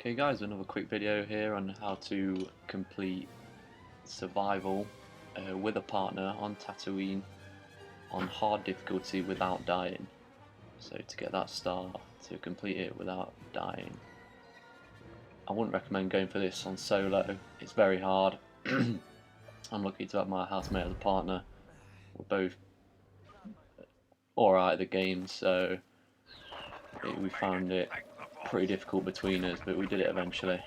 Okay guys, another quick video here on how to complete survival with a partner on Tatooine on hard difficulty without dying. So to get that star, to complete it without dying. I wouldn't recommend going for this on solo, it's very hard. I'm lucky to have my housemate as a partner. We're both alright at the game, so we found it pretty difficult between us, but we did it eventually.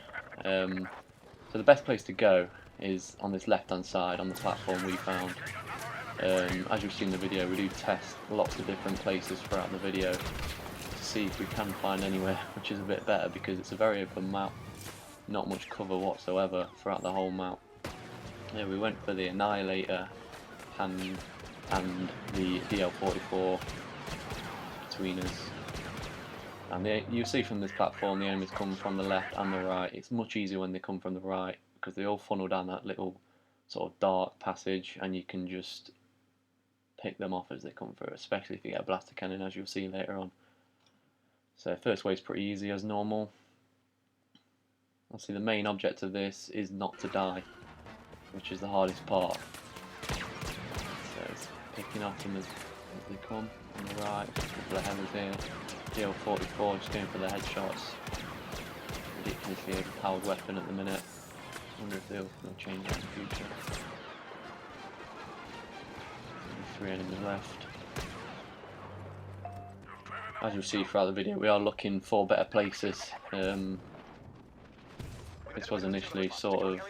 So the best place to go is on this left hand side on the platform we found. As you've seen in the video, we do test lots of different places throughout the video to see if we can find anywhere which is a bit better, because it's a very open map, not much cover whatsoever throughout the whole map. Yeah, we went for the Annihilator and the DL-44 between us. And you see from this platform the enemies come from the left and the right. It's much easier when they come from the right because they all funnel down that little sort of dark passage and you can just pick them off as they come through, especially if you get a blaster cannon, as you'll see later on. So first wave's pretty easy as normal. Obviously the main object of this is not to die, which is the hardest part. So it's picking off them as they come on the right, a couple of heavers here. DL-44 just going for the headshots. Ridiculously overpowered weapon at the minute. I wonder if they'll change that in the future. Only 3 enemies left. As you'll see throughout the video, we are looking for better places. This was initially sort of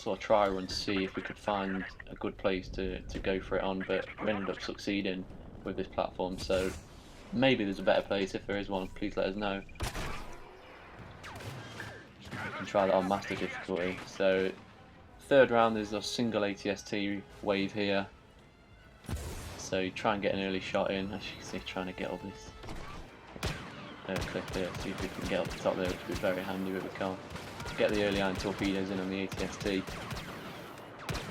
a try run to see if we could find a good place to go for it on, but we ended up succeeding with this platform, so maybe there's a better place. If there is one, please let us know. You can try that on master difficulty. So third round, there's a single ATST wave here, so you try and get an early shot in. As you can see, trying to get all this clip here, see if we can get up the top there, which would be very handy, but we can't. Get the early iron torpedoes in on the ATST, get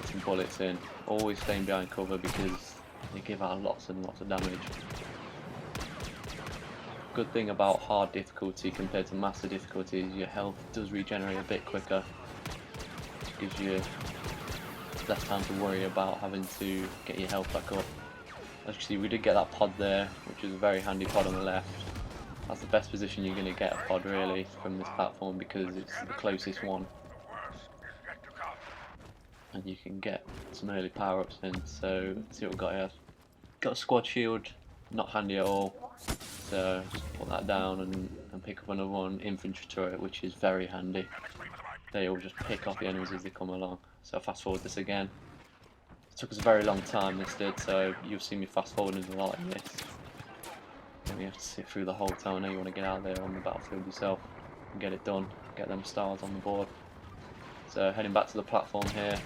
some bullets in, always staying behind cover because they give out lots and lots of damage. Good thing about hard difficulty compared to master difficulty is your health does regenerate a bit quicker, which gives you less time to worry about having to get your health back up. As you see, we did get that pod there, which is a very handy pod on the left. That's the best position you're going to get a pod really from this platform because it's the closest one, and you can get some early power-ups in. So let's see what we've got here. Got a squad shield, not handy at all, so just put that down and pick up another one. Infantry turret, which is very handy. They all just pick off the enemies as they come along. So fast forward this again. It took us a very long time, this did, so you've seen me fast forwarding a lot in this. And we have to sit through the whole time. I know you want to get out there on the battlefield yourself and get it done, get them stars on the board. So heading back to the platform here.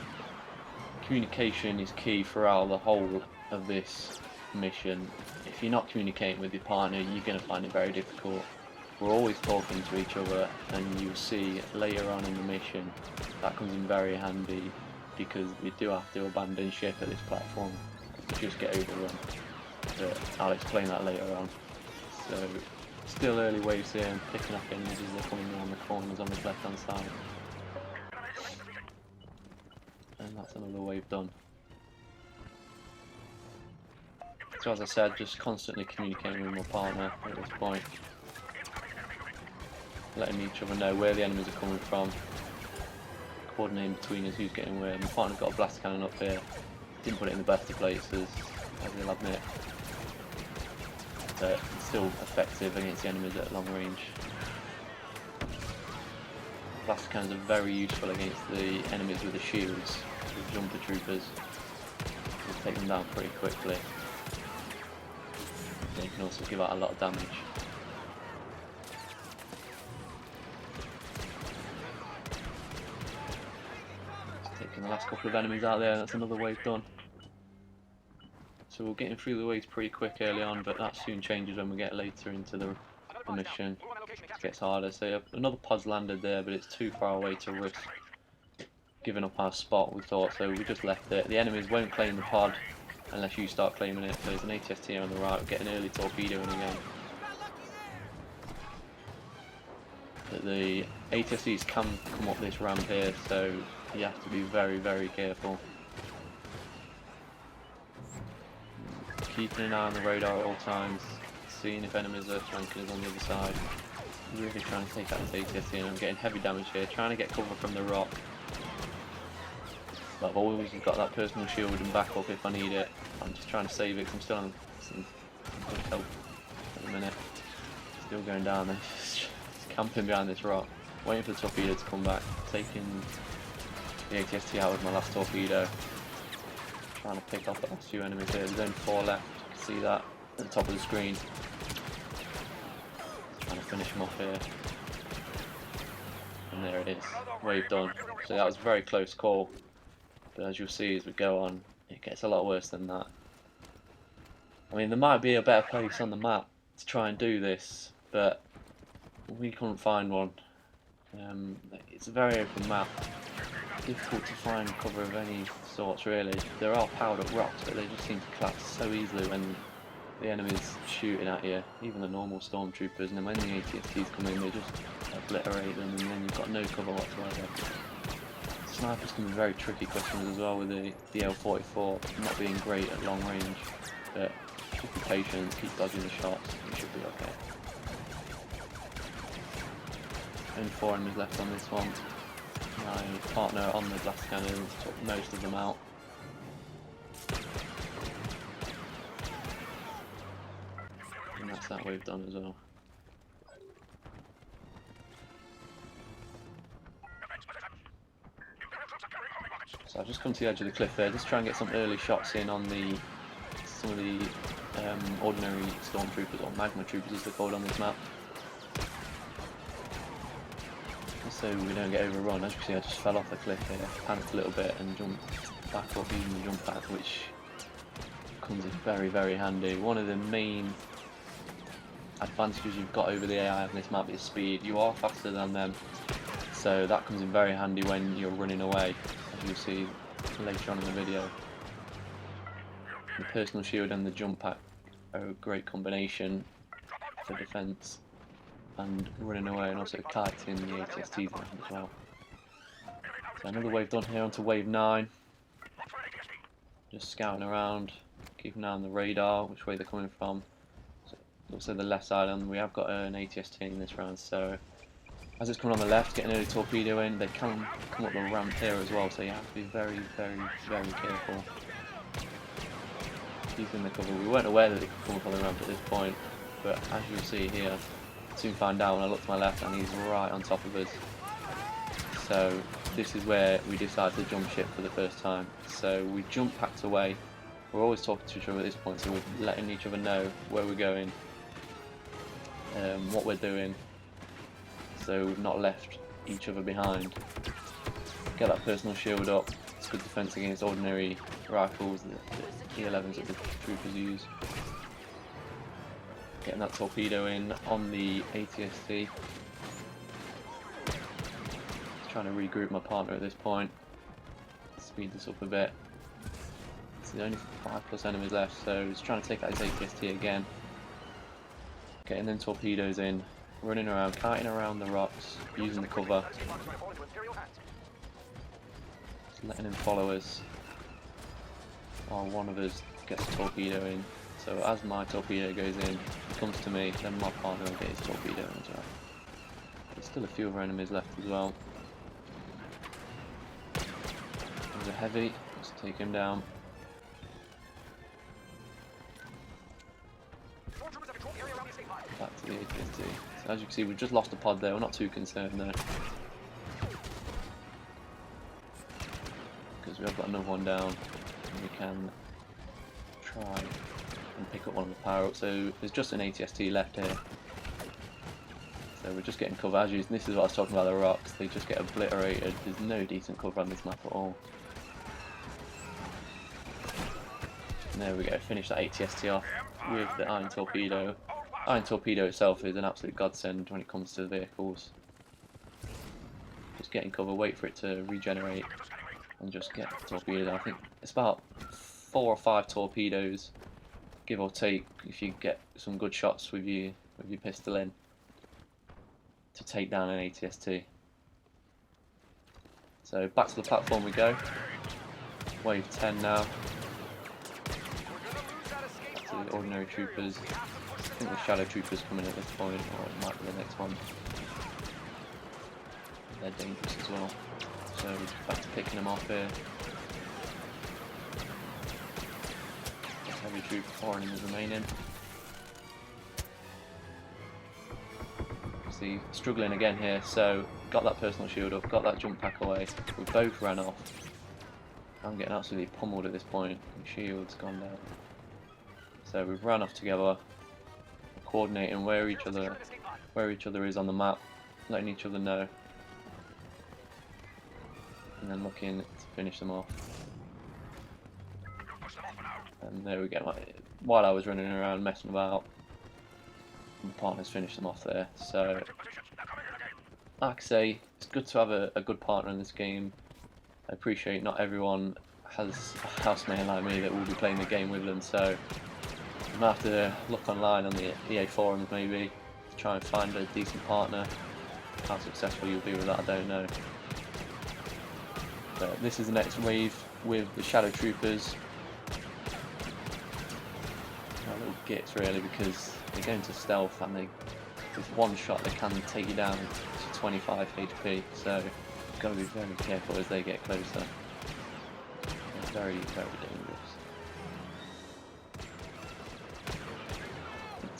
Communication is key throughout the whole of this mission. If you're not communicating with your partner, you're going to find it very difficult. We're always talking to each other, and you'll see later on in the mission that comes in very handy because we do have to abandon ship at this platform to just get overrun. But I'll explain that later on. So still early waves here and picking up enemies as they're coming around the corners on the left hand side. And that's another wave done. So as I said, just constantly communicating with my partner at this point, letting each other know where the enemies are coming from, coordinating between us who's getting where. My partner's got a blaster cannon up here, didn't put it in the best of places, as you'll admit, but it's still effective against the enemies at long range. Blaster cannons are very useful against the enemies with the shields, with jumper troopers. You'll take them down pretty quickly. They can also give out a lot of damage. Just taking the last couple of enemies out there, that's another wave done. So we're getting through the waves pretty quick early on, but that soon changes when we get later into the mission. It gets harder. So another pod's landed there, but it's too far away to risk giving up our spot, we thought, so we just left it. The enemies won't claim the pod unless you start claiming it. There's an ATST here on the right, we're getting an early torpedo in again. that the ATSTs can come up this ramp here, so you have to be very, very careful. Keeping an eye on the radar at all times, seeing if enemies are flanking us on the other side. Really trying to take out this ATST, and I'm getting heavy damage here, trying to get cover from the rock. But I've always got that personal shield and backup if I need it. I'm just trying to save it because I'm still on some good health at the minute. Still going down there, just camping behind this rock, waiting for the torpedo to come back, taking the ATST out with my last torpedo. Trying to pick off the last few enemies here. There's only 4 left, you can see that at the top of the screen. Trying to finish them off here. And there it is, wave done. So that was a very close call. But as you'll see as we go on, it gets a lot worse than that. I mean, there might be a better place on the map to try and do this, but we couldn't find one. It's a very open map. Difficult to find cover of any sorts, really. There are powered up rocks, but they just seem to collapse so easily when the enemy's shooting at you, even the normal stormtroopers, and then when the ATSTs come in, they just obliterate them, and then you've got no cover whatsoever. Snipers can be very tricky customers as well, with the DL-44 not being great at long range, but just be patient, keep dodging the shots, you should be okay. Only 4 enemies left on this one. My partner on the blast cannons took most of them out. And that's that wave done as well. So I've just come to the edge of the cliff there, just try and get some early shots in on some of the ordinary stormtroopers, or magma troopers as they're called on this map. So we don't get overrun. As you can see, I just fell off the cliff here, panicked a little bit and jumped back up using the jump pack, which comes in very, very handy. One of the main advantages you've got over the AI on this map is speed. You are faster than them, so that comes in very handy when you're running away, as you'll see later on in the video. The personal shield and the jump pack are a great combination for defence and running away, and also kiting the ATSTs around as well. So another wave done here, onto wave 9. Just scouting around, keeping an eye on the radar, which way they're coming from. So looks like the left side, and we have got an ATST in this round, so as it's coming on the left, get an early torpedo in, they can come up the ramp here as well, so you have to be very, very, very careful. Keeping the cover. We weren't aware that it could come up on the ramp at this point, but as you'll see here, soon find out when I look to my left and he's right on top of us. So this is where we decided to jump ship for the first time. So we jump packed away. We're always talking to each other at this point, so we're letting each other know where we're going, what we're doing, so we've not left each other behind. Get that personal shield up. It's good defense against ordinary rifles, the E11s that the troopers use. Getting that torpedo in on the ATST. Just trying to regroup my partner at this point. Speed this up a bit. There's only 5+ enemies left, so just trying to take out his ATST again. Getting them torpedoes in, running around, kiting around the rocks, using the cover. Just letting him follow us while one of us gets a torpedo in. So as my torpedo goes in, it comes to me, then my partner will get his torpedo in as well. There's still a few other enemies left as well. There's a heavy, let's take him down. Back to the ATST. So as you can see, we've just lost a pod there, we're not too concerned there. Because we have got another one down, and we can try and pick up one of the power-ups. So there's just an ATST left here. So we're just getting cover. As you, this is what I was talking about, the rocks, they just get obliterated. There's no decent cover on this map at all. And there we go, finish that ATST off with the iron torpedo. Iron torpedo itself is an absolute godsend when it comes to vehicles. Just getting cover, wait for it to regenerate, and just get torpedoed. I think it's about 4 or 5 torpedoes, give or take, if you get some good shots with your pistol in, to take down an ATST. So back to the platform we go. Wave 10 now. Back to the ordinary troopers. I think the shadow troopers coming at this point, or it might be the next one. They're dangerous as well. So we're just back to picking them off here. Heavy troop, 4 enemies remaining. See, struggling again here, so got that personal shield up, got that jump pack away. We both ran off. I'm getting absolutely pummeled at this point. My shield's gone down. So we've ran off together, coordinating where each other is on the map, letting each other know, and then looking to finish them off. And there we go. While I was running around messing about, my partners finished them off there. So, like I say, it's good to have a good partner in this game. I appreciate not everyone has a housemate like me that will be playing the game with them, so I'm going to have to look online on the EA forums maybe to try and find a decent partner. How successful you'll be with that, I don't know. But this is the next wave with the Shadow Troopers. Little gits really, because they go into stealth and they, with one shot they can take you down to 25 HP, so you've got to be very careful as they get closer. They're very, very dangerous.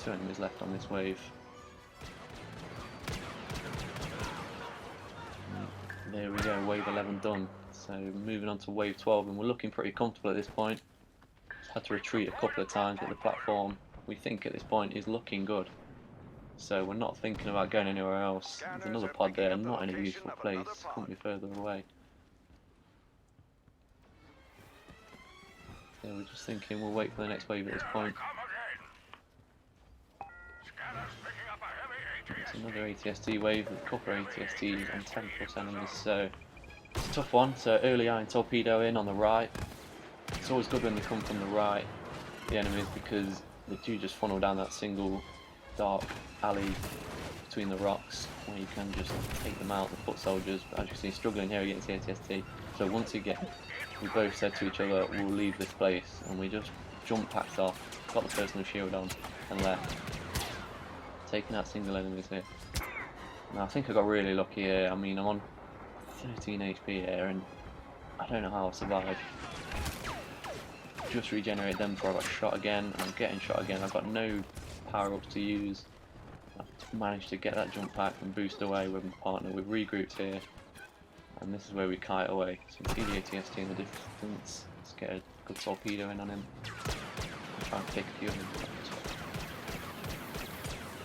2 enemies left on this wave. And there we go, wave 11 done. So moving on to wave 12, and we're looking pretty comfortable at this point. Had to retreat a couple of times, but the platform we think at this point is looking good. So we're not thinking about going anywhere else. There's another pod there, not in a useful place, couldn't be further away. So we're just thinking we'll wait for the next wave at this point. It's another ATST wave with a couple of ATSTs and 10 plus enemies, so it's a tough one. So early iron torpedo in on the right. It's always good when they come from the right, the enemies, because they do just funnel down that single dark alley between the rocks where you can just take them out, the foot soldiers. But as you see, struggling here against the ATST. So once again, we both said to each other, we'll leave this place, and we just jump packed off, got the personal shield on, and left. Taking out single enemies here. Now I think I got really lucky here. I mean, I'm on 13 HP here, and I don't know how I survived. Just regenerate them before I got shot again. I'm getting shot again. I've got no power-ups to use. I've managed to get that jump pack and boost away with my partner. We've regrouped here, and this is where we kite away. So you can see the ATST in the distance. Let's get a good torpedo in on him. Try and pick a few of them.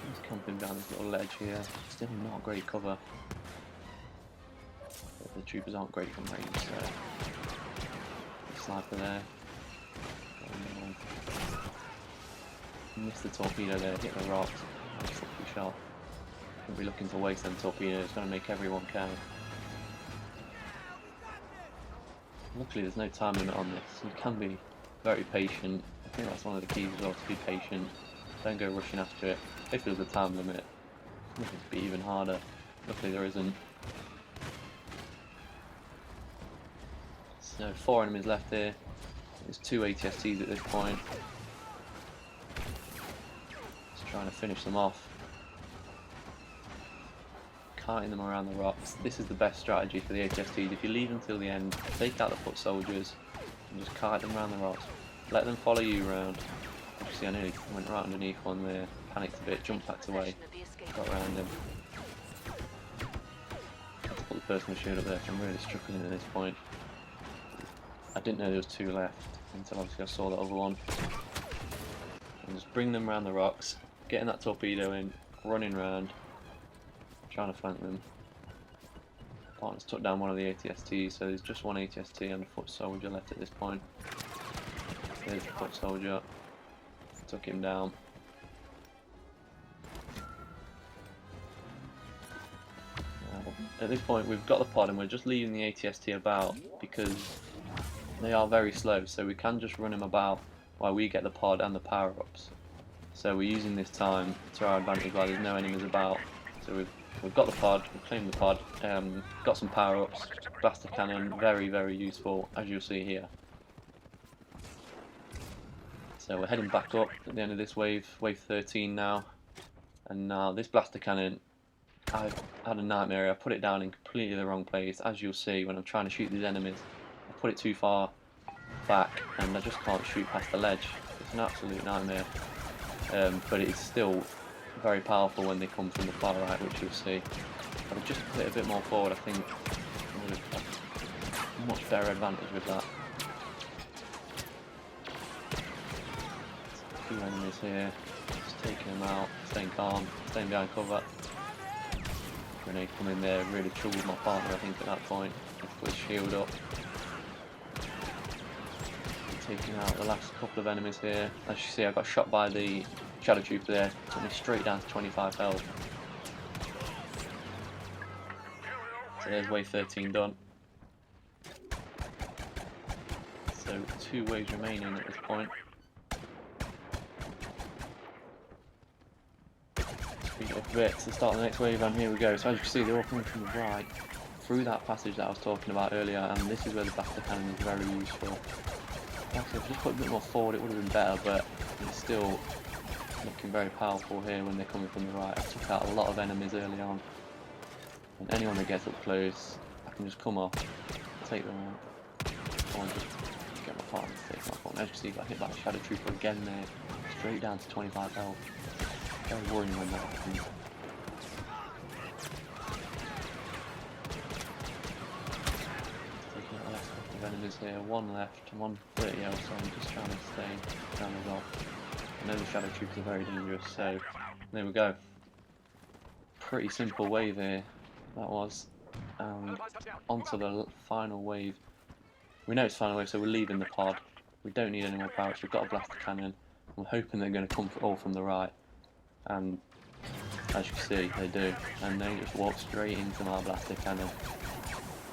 He's camping down this little ledge here. Still not great cover. But the troopers aren't great from range, so sniper there. Missed the torpedo there, hit the rocks. That's a shot. Shouldn't be looking to waste them torpedoes, it's going to make everyone count. Luckily there's no time limit on this, you can be very patient. I think that's one of the keys as well, to be patient. Don't go rushing after it. If there's a time limit, it would be even harder. Luckily there isn't. So 4 enemies left here. There's 2 ATSTs at this point. Just trying to finish them off. Kiting them around the rocks. This is the best strategy for the ATSTs. If you leave them till the end, take out the foot soldiers and just kite them around the rocks. Let them follow you around. As you see, I nearly went right underneath one there. Panicked a bit, jumped back away. Got around him. Had to put the personal shield up there, so I'm really struggling at this point. I didn't know there was 2 left until obviously I saw that other one. And just bring them around the rocks, getting that torpedo in, running around, trying to flank them. Partners took down one of the ATSTs, so there's just 1 ATST and a foot soldier left at this point. There's the foot soldier, took him down. At this point we've got the pod and we're just leaving the ATST about because they are very slow, so we can just run him about while we get the pod and the power-ups. So we're using this time to our advantage while there's no enemies about. So we've We've got the pod, we've claimed the pod, got some power-ups, blaster cannon, very, very useful, as you'll see here. So we're heading back up at the end of this wave, wave 13 now, and now this blaster cannon, I've had a nightmare. I put it down in completely the wrong place, as you'll see when I'm trying to shoot these enemies. I put it too far back and I just can't shoot past the ledge. It's an absolute nightmare, but it's still very powerful when they come from the far right, which you'll see. But I've just put it a bit more forward, I think I would have a much better advantage with that. A few enemies here, just taking them out, staying calm, staying behind cover. Grenade come in there, really troubled my partner I think at that point. Put his shield up. Taking out the last couple of enemies here. As you see, I got shot by the Shadow Trooper there, took me straight down to 25 health. So there's wave 13 done. So 2 waves remaining at this point. Speed it up a bit to start the next wave, and here we go. So as you can see, they're all coming from the right, through that passage that I was talking about earlier, and this is where the blaster cannon is very useful. Like I said, if I just put a bit more forward it would have been better, but it's still looking very powerful here when they're coming from the right. I took out a lot of enemies early on, and anyone that gets up close, I can just come off, take them out, or just get my partner to take them off. As you see, I got hit by a Shadow Trooper again there, straight down to 25 health. Very worrying when that happens. Enemies here, 1 left, 130 else, so I'm just trying to stay down as well. I know the Shadow Troopers are very dangerous, so there we go. Pretty simple wave here, that was. And onto the final wave. We know it's final wave, so we're leaving the pod. We don't need any more power-ups, we've got a blaster cannon. I'm hoping they're going to come all from the right. And as you can see, they do. And they just walk straight into my blaster cannon.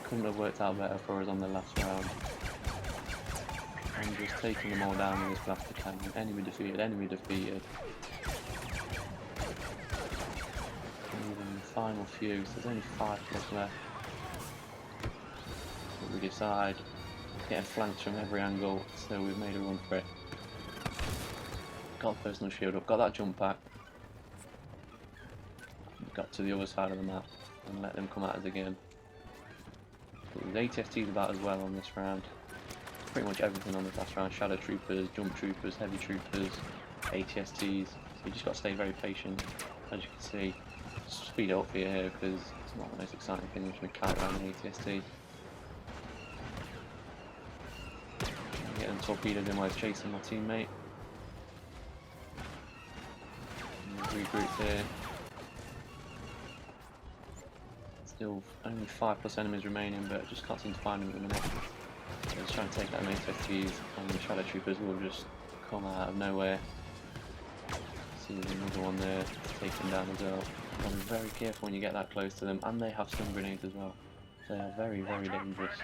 Couldn't have worked out better for us on the last round. I'm just taking them all down with this blaster cannon. Enemy defeated, enemy defeated. And even the final few, so there's only 5 plus left. But we decide, getting flanked from every angle, so we've made a run for it. Got a personal shield up, got that jump pack. Got to the other side of the map and let them come at us again. There's ATSTs about as well on this round. Pretty much everything on this last round. Shadow Troopers, Jump Troopers, Heavy Troopers, ATSTs. So you just got to stay very patient. As you can see, speed it up for you here because it's not the most exciting thing when you kite around an ATST. Getting torpedoed in while chasing my teammate. Regroup here. Still only 5 plus enemies remaining, but I just can't seem to find them at the minute. So just trying to take out ATSTs, and the Shadow Troopers will just come out of nowhere. See there's another one there, taken down as well. Gotta be very careful when you get that close to them, and they have stun grenades as well. They are very, very dangerous.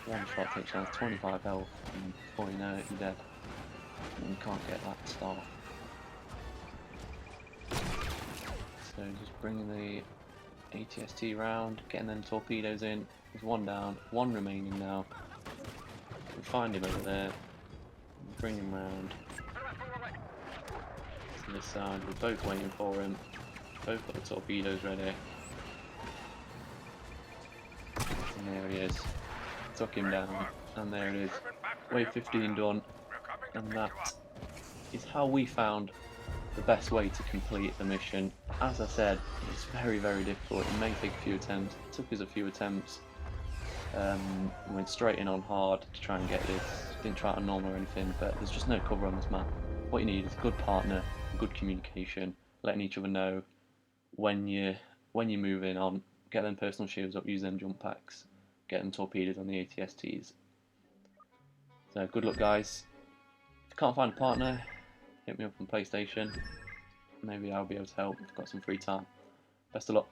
One shot takes down 25 health, and before you know it, you're dead. And you can't get that star. So just bringing the ATST round, getting them torpedoes in. There's 1 down, 1 remaining now. We find him over there, bring him round to this side. We're both waiting for him. Both got the torpedoes ready. And there he is. Took him down, and there it is. Wave 15 done, and that is how we found the best way to complete the mission. As I said, it's very, very difficult. It may take a few attempts. It took us a few attempts. We went straight in on hard to try and get this. Didn't try it on normal or anything, but there's just no cover on this map. What you need is a good partner, good communication, letting each other know when you're moving on. Get them personal shields up, use them jump packs, get them torpedoes on the ATSTs. So good luck, guys. If you can't find a partner, hit me up on PlayStation. Maybe I'll be able to help. I've got some free time. Best of luck.